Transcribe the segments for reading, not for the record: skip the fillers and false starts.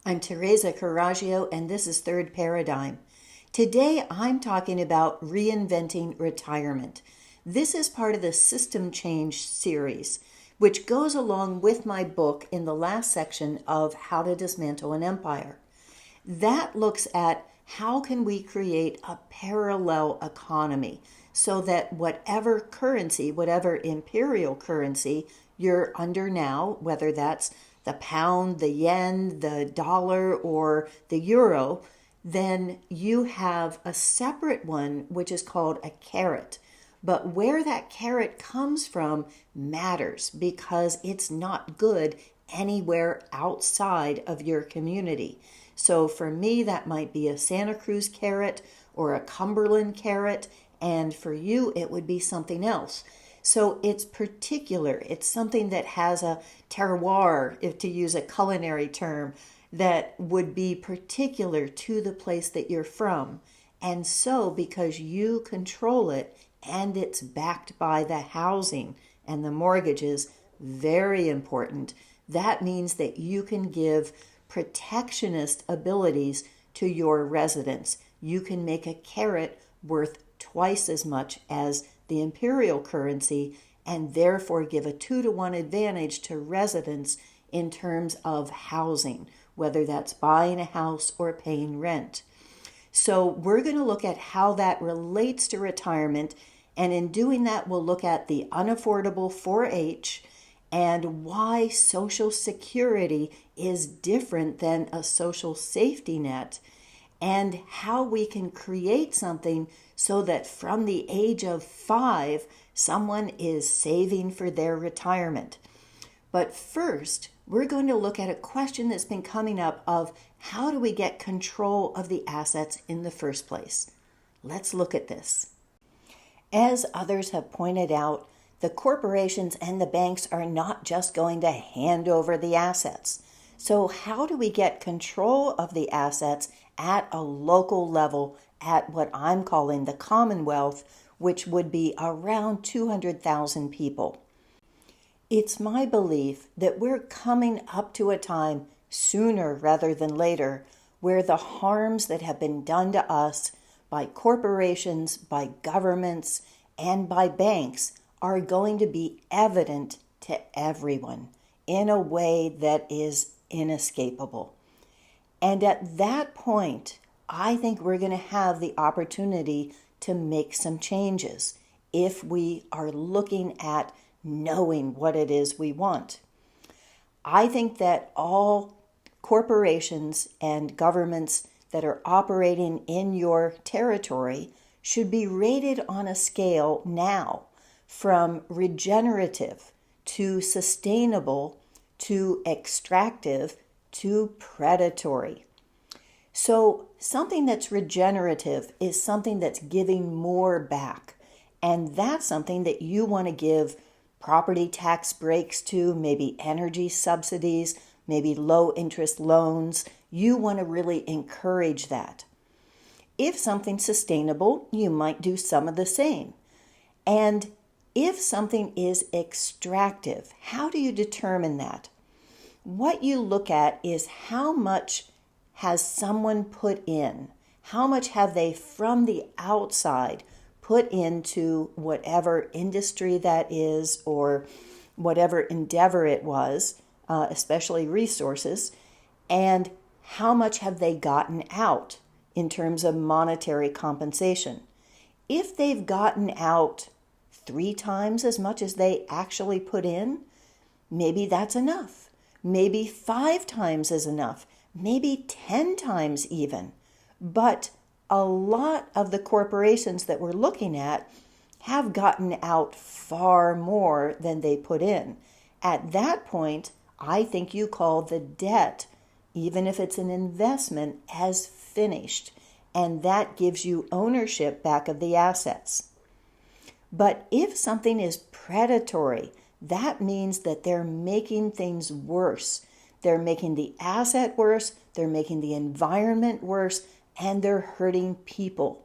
I'm Teresa Carraggio, and this is Third Paradigm. Today, I'm talking about reinventing retirement. This is part of the System Change series, which goes along with my book in the last section of How to Dismantle an Empire. That looks at how can we create a parallel economy so that whatever currency, whatever imperial currency you're under now, whether that's the pound, the yen, the dollar, or the euro, then you have a separate one which is called a carrot. But where that carrot comes from matters because it's not good anywhere outside of your community. So for me, that might be a Santa Cruz carrot or a Cumberland carrot, and for you, it would be something else. So it's particular. It's something that has a terroir, if to use a culinary term, that would be particular to the place that you're from. And so because you control it and it's backed by the housing and the mortgages, very important, that means that you can give protectionist abilities to your residents. You can make a carrot worth twice as much as the imperial currency and therefore give a 2-to-1 advantage to residents in terms of housing, whether that's buying a house or paying rent. So we're going to look at how that relates to retirement, and in doing that we'll look at the unaffordable 4H and why Social Security is different than a social safety net, and how we can create something so that from the age of 5, someone is saving for their retirement. But first, we're going to look at a question that's been coming up of how do we get control of the assets in the first place? Let's look at this. As others have pointed out, the corporations and the banks are not just going to hand over the assets. So how do we get control of the assets at a local level at what I'm calling the Commonwealth, which would be around 200,000 people? It's my belief that we're coming up to a time sooner rather than later where the harms that have been done to us by corporations, by governments, and by banks are going to be evident to everyone in a way that is inescapable. And at that point, I think we're going to have the opportunity to make some changes if we are looking at knowing what it is we want. I think that all corporations and governments that are operating in your territory should be rated on a scale now from regenerative to sustainable to extractive to predatory. So something that's regenerative is something that's giving more back. And that's something that you want to give property tax breaks to, maybe energy subsidies, maybe low interest loans. You want to really encourage that. If something's sustainable, you might do some of the same. And if something is extractive, how do you determine that? What you look at is how much has someone put in? How much have they from the outside put into whatever industry that is or whatever endeavor it was, especially resources, and how much have they gotten out in terms of monetary compensation? If they've gotten out 3 times as much as they actually put in, maybe that's enough. Maybe 5 times is enough. Maybe 10 times even. But a lot of the corporations that we're looking at have gotten out far more than they put in. At that point, I think you call the debt, even if it's an investment, as finished. And that gives you ownership back of the assets. But if something is predatory, that means that they're making things worse. They're making the asset worse, they're making the environment worse, and they're hurting people.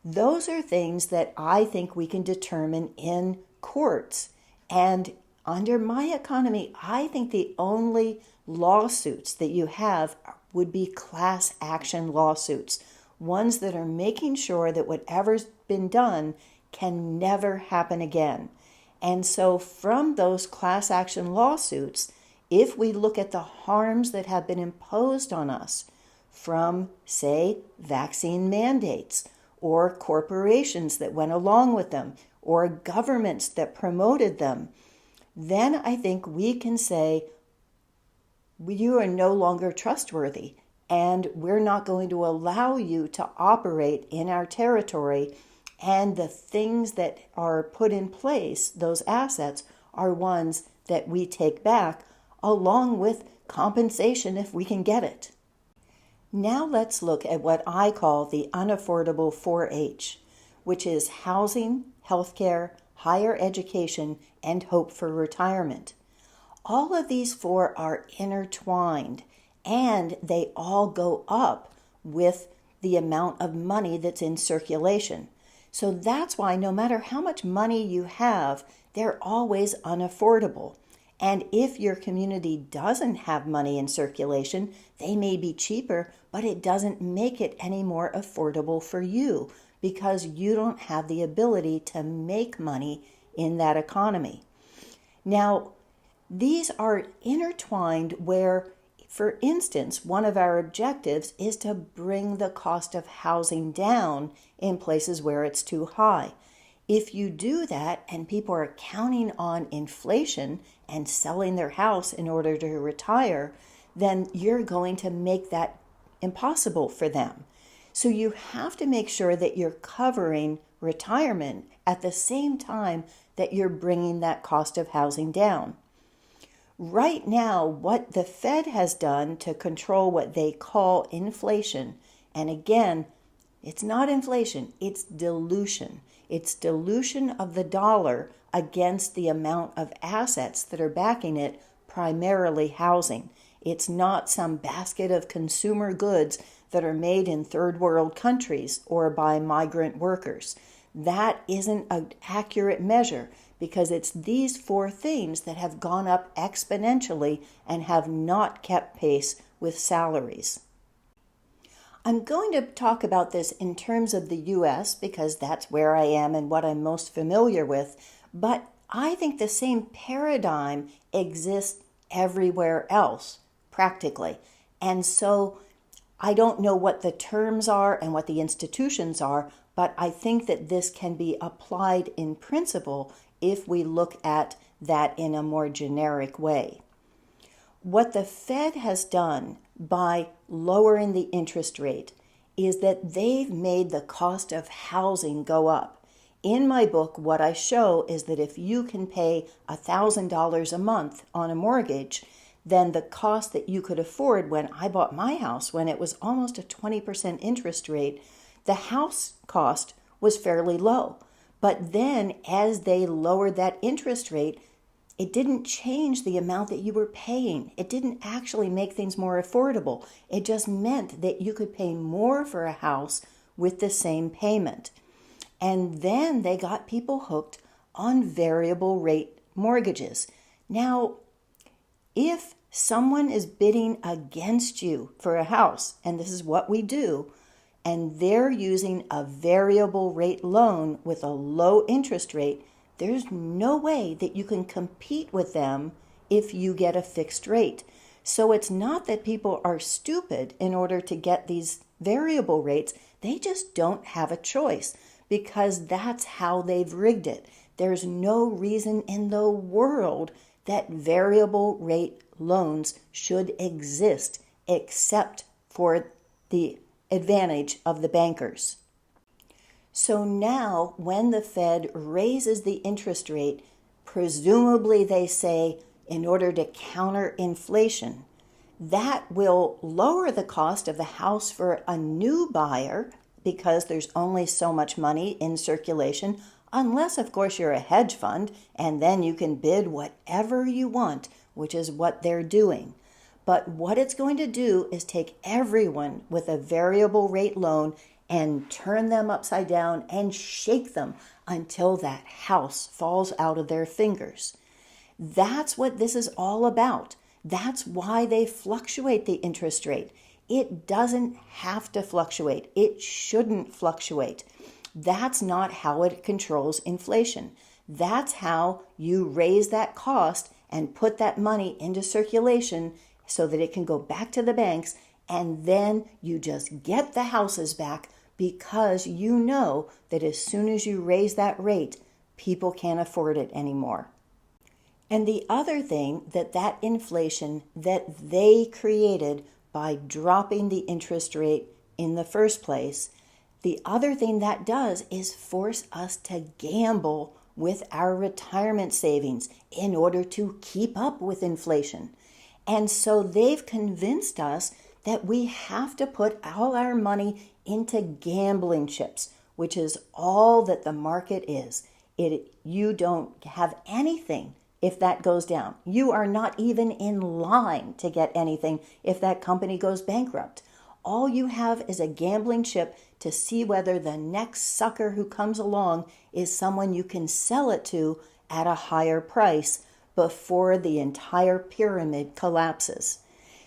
Those are things that I think we can determine in courts. And under my economy, I think the only lawsuits that you have would be class action lawsuits, ones that are making sure that whatever's been done can never happen again. And so from those class action lawsuits, if we look at the harms that have been imposed on us from, say, vaccine mandates, or corporations that went along with them, or governments that promoted them, then I think we can say, you are no longer trustworthy, and we're not going to allow you to operate in our territory. And the things that are put in place, those assets, are ones that we take back, along with compensation if we can get it. Now let's look at what I call the unaffordable 4H, which is housing, healthcare, higher education, and hope for retirement. All of these four are intertwined, and they all go up with the amount of money that's in circulation. So that's why no matter how much money you have, they're always unaffordable. And if your community doesn't have money in circulation, they may be cheaper, but it doesn't make it any more affordable for you because you don't have the ability to make money in that economy. Now, these are intertwined where, for instance, one of our objectives is to bring the cost of housing down in places where it's too high. If you do that and people are counting on inflation and selling their house in order to retire, then you're going to make that impossible for them. So you have to make sure that you're covering retirement at the same time that you're bringing that cost of housing down. Right now, what the Fed has done to control what they call inflation, and again, it's not inflation, it's dilution. It's dilution of the dollar against the amount of assets that are backing it, primarily housing. It's not some basket of consumer goods that are made in third world countries or by migrant workers. That isn't an accurate measure because it's these four things that have gone up exponentially and have not kept pace with salaries. I'm going to talk about this in terms of the U.S. because that's where I am and what I'm most familiar with, but I think the same paradigm exists everywhere else, practically. And so I don't know what the terms are and what the institutions are, but I think that this can be applied in principle if we look at that in a more generic way. What the Fed has done by lowering the interest rate is that they've made the cost of housing go up. In my book, what I show is that if you can pay $1,000 a month on a mortgage, then the cost that you could afford when I bought my house, when it was almost a 20% interest rate, the house cost was fairly low. But then as they lowered that interest rate, it didn't change the amount that you were paying. It didn't actually make things more affordable. It just meant that you could pay more for a house with the same payment. And then they got people hooked on variable rate mortgages. Now, if someone is bidding against you for a house, and this is what we do, and they're using a variable rate loan with a low interest rate, there's no way that you can compete with them if you get a fixed rate. So it's not that people are stupid in order to get these variable rates. They just don't have a choice because that's how they've rigged it. There's no reason in the world that variable rate loans should exist except for the advantage of the bankers. So now when the Fed raises the interest rate, presumably they say in order to counter inflation, that will lower the cost of the house for a new buyer because there's only so much money in circulation, unless of course you're a hedge fund and then you can bid whatever you want, which is what they're doing. But what it's going to do is take everyone with a variable rate loan and turn them upside down and shake them until that house falls out of their fingers. That's what this is all about. That's why they fluctuate the interest rate. It doesn't have to fluctuate. It shouldn't fluctuate. That's not how it controls inflation. That's how you raise that cost and put that money into circulation so that it can go back to the banks, and then you just get the houses back because you know that as soon as you raise that rate, people can't afford it anymore. And the other thing that inflation that they created by dropping the interest rate in the first place, the other thing that does is force us to gamble with our retirement savings in order to keep up with inflation. And so they've convinced us that we have to put all our money into gambling chips, which is all that the market is. You don't have anything if that goes down. You are not even in line to get anything if that company goes bankrupt. All you have is a gambling chip to see whether the next sucker who comes along is someone you can sell it to at a higher price before the entire pyramid collapses.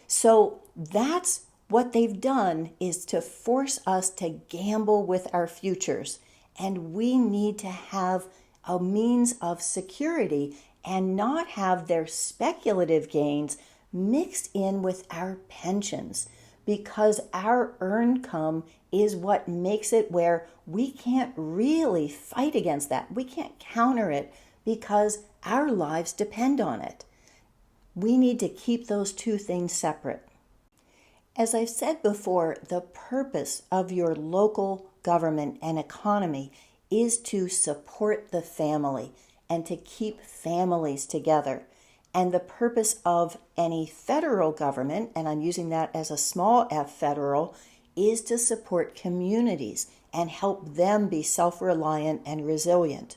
So that's what they've done, is to force us to gamble with our futures. And we need to have a means of security and not have their speculative gains mixed in with our pensions, because our earned income is what makes it where we can't really fight against that. We can't counter it because our lives depend on it. We need to keep those two things separate. As I've said before, the purpose of your local government and economy is to support the family and to keep families together. And the purpose of any federal government, and I'm using that as a small f federal, is to support communities and help them be self-reliant and resilient.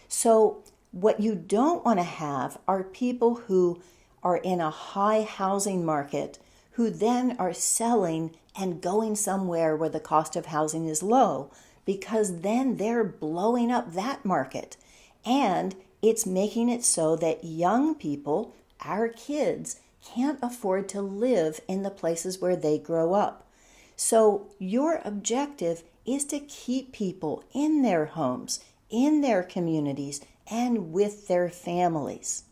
So what you don't want to have are people who are in a high housing market who then are selling and going somewhere where the cost of housing is low, because then they're blowing up that market. And it's making it so that young people, our kids, can't afford to live in the places where they grow up. So your objective is to keep people in their homes, in their communities, and with their families.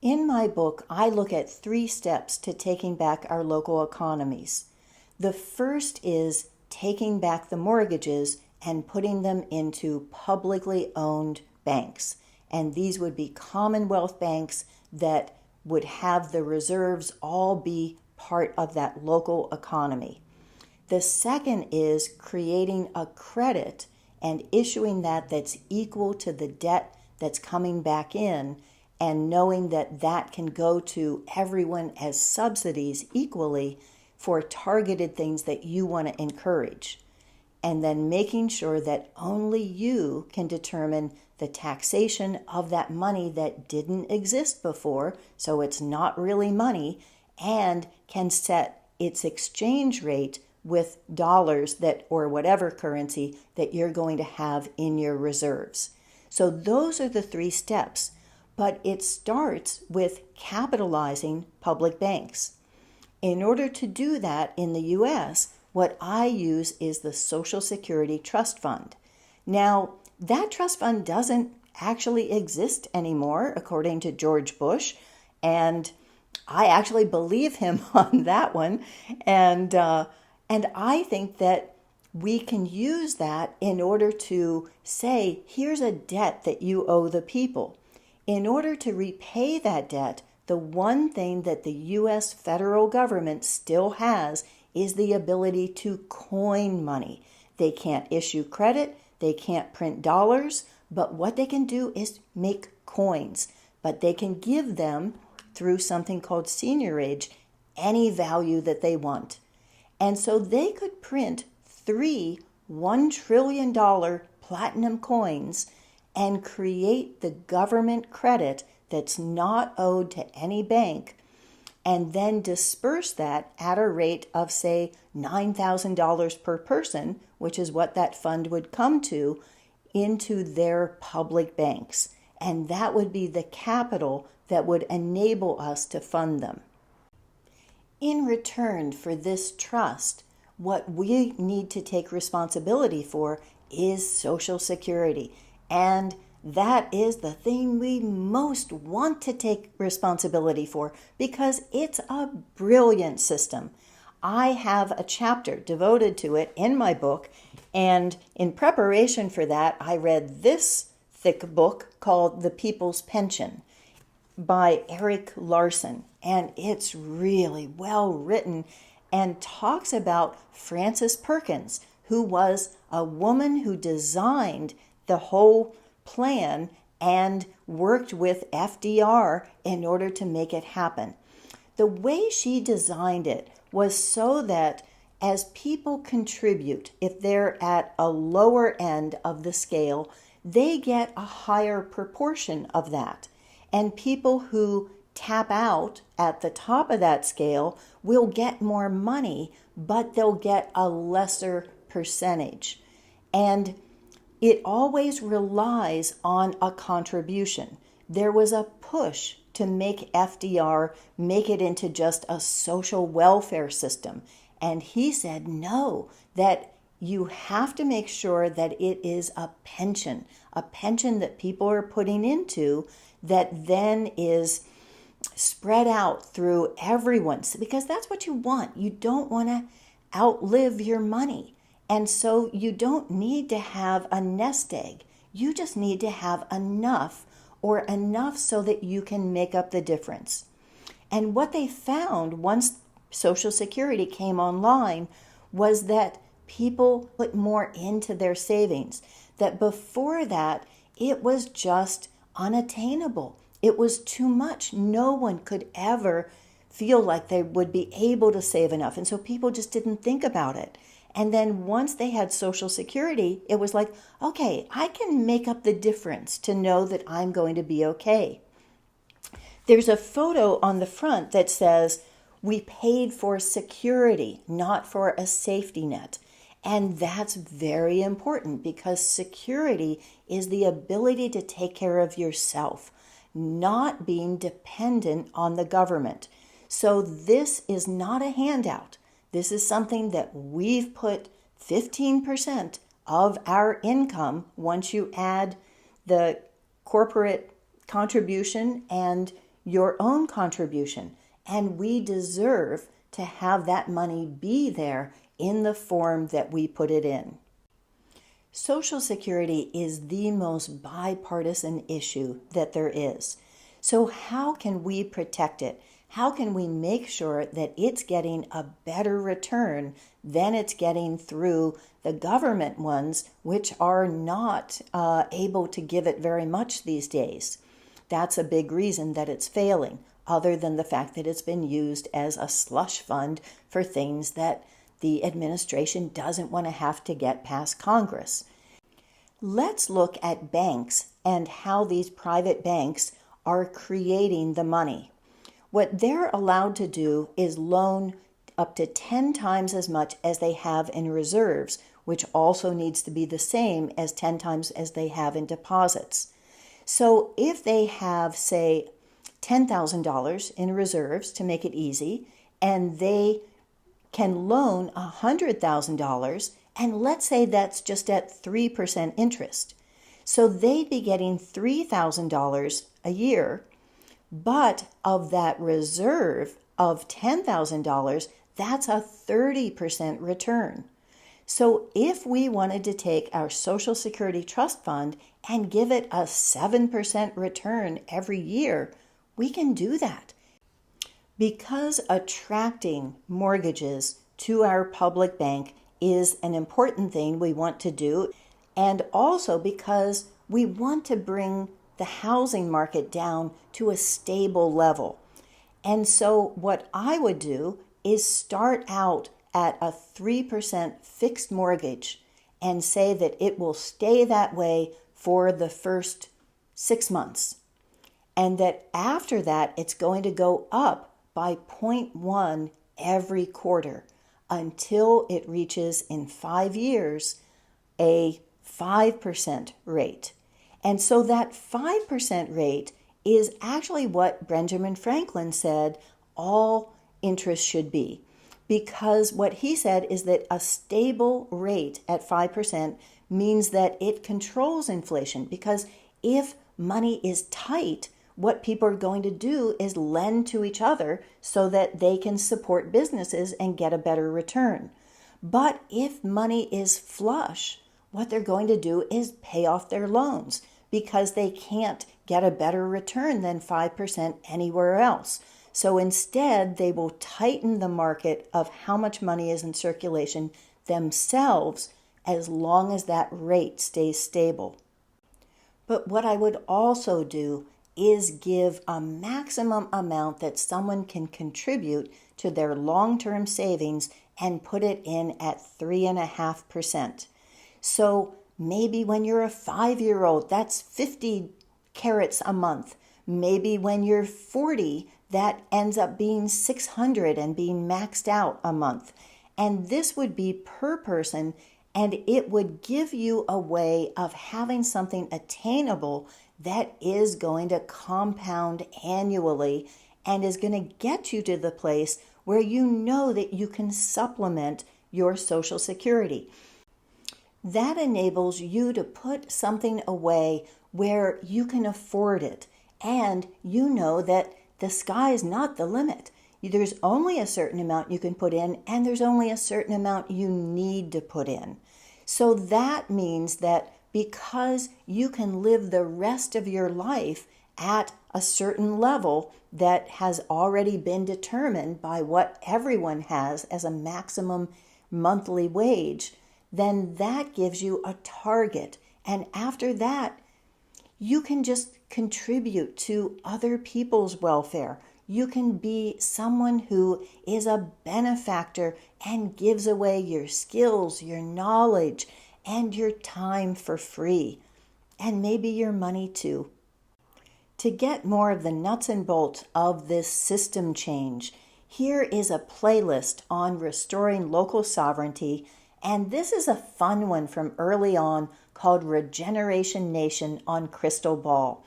In my book, I look at 3 steps to taking back our local economies. The first is taking back the mortgages and putting them into publicly owned banks. And these would be Commonwealth banks that would have the reserves all be part of that local economy. The second is creating a credit and issuing that's equal to the debt that's coming back in, and knowing that can go to everyone as subsidies equally for targeted things that you want to encourage. And then making sure that only you can determine the taxation of that money that didn't exist before, so it's not really money, and can set its exchange rate with dollars or whatever currency that you're going to have in your reserves. So those are the 3 steps, but it starts with capitalizing public banks. In order to do that in the U.S., what I use is the Social Security Trust Fund. Now, that trust fund doesn't actually exist anymore, according to George Bush, and I actually believe him on that one. And I think that we can use that in order to say, here's a debt that you owe the people. In order to repay that debt, the one thing that the U.S. federal government still has is the ability to coin money. They can't issue credit, they can't print dollars, but what they can do is make coins. But they can give them, through something called seniorage, any value that they want. And so they could print 3 $1 trillion platinum coins and create the government credit that's not owed to any bank, and then disperse that at a rate of, say, $9,000 per person, which is what that fund would come to, into their public banks. and that would be the capital that would enable us to fund them. In return for this trust, what we need to take responsibility for is Social Security. And that is the thing we most want to take responsibility for because it's a brilliant system. I have a chapter devoted to it in my book, and in preparation for that, I read this thick book called The People's Pension by Eric Laursen, and it's really well written and talks about Frances Perkins, who was a woman who designed the whole plan and worked with FDR in order to make it happen. The way she designed it was so that as people contribute, if they're at a lower end of the scale, they get a higher proportion of that. And people who tap out at the top of that scale will get more money, but they'll get a lesser percentage. And it always relies on a contribution. There was a push to make FDR make it into just a social welfare system. And he said, no, that you have to make sure that it is a pension that people are putting into that then is spread out through everyone's, because that's what you want. You don't want to outlive your money. And so you don't need to have a nest egg. You just need to have enough, or enough so that you can make up the difference. And what they found once Social Security came online was that people put more into their savings. That before that, it was just unattainable. It was too much. No one could ever feel like they would be able to save enough. And so people just didn't think about it. And then once they had Social Security, it was like, okay, I can make up the difference to know that I'm going to be okay. There's a photo on the front that says, we paid for security, not for a safety net. And that's very important because security is the ability to take care of yourself, not being dependent on the government. So this is not a handout. This is something that we've put 15% of our income, once you add the corporate contribution and your own contribution. And we deserve to have that money be there in the form that we put it in. Social Security is the most bipartisan issue that there is. So how can we protect it? How can we make sure that it's getting a better return than it's getting through the government ones, which are not able to give it very much these days? That's a big reason that it's failing, other than the fact that it's been used as a slush fund for things that the administration doesn't want to have to get past Congress. Let's look at banks and how these private banks are creating the money. What they're allowed to do is loan up to 10 times as much as they have in reserves, which also needs to be the same as 10 times as they have in deposits. So if they have, say, $10,000 in reserves, to make it easy, and they can loan $100,000, and let's say that's just at 3% interest. So they'd be getting $3,000 a year, but of that reserve of $10,000, that's a 30% return. So if we wanted to take our Social Security Trust Fund and give it a 7% return every year, we can do that. Because attracting mortgages to our public bank is an important thing we want to do, and also because we want to bring the housing market down to a stable level. And so what I would do is start out at a 3% fixed mortgage and say that it will stay that way for the first 6 months. And that after that, it's going to go up by 0.1 every quarter until it reaches in 5 years a 5% rate. And so that 5% rate is actually what Benjamin Franklin said all interest should be. Because what he said is that a stable rate at 5% means that it controls inflation. Because if money is tight, what people are going to do is lend to each other so that they can support businesses and get a better return. But if money is flush, what they're going to do is pay off their loans because they can't get a better return than 5% anywhere else. So instead, they will tighten the market of how much money is in circulation themselves as long as that rate stays stable. But what I would also do is give a maximum amount that someone can contribute to their long-term savings and put it in at 3.5%. So maybe when you're a 5-year-old, that's 50 carats a month. Maybe when you're 40, that ends up being 600 and being maxed out a month. And this would be per person, and it would give you a way of having something attainable that is going to compound annually and is going to get you to the place where you know that you can supplement your Social Security. That enables you to put something away where you can afford it, and you know that the sky is not the limit. There's only a certain amount you can put in, and there's only a certain amount you need to put in. So that means that because you can live the rest of your life at a certain level that has already been determined by what everyone has as a maximum monthly wage, then that gives you a target. And after that, you can just contribute to other people's welfare. You can be someone who is a benefactor and gives away your skills, your knowledge, and your time for free, and maybe your money too. To get more of the nuts and bolts of this system change, here is a playlist on restoring local sovereignty, and this is a fun one from early on called Regeneration Nation on Crystal Ball.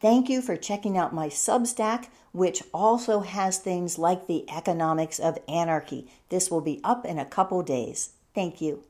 Thank you for checking out my Substack, which also has things like the economics of anarchy. This will be up in a couple days. Thank you.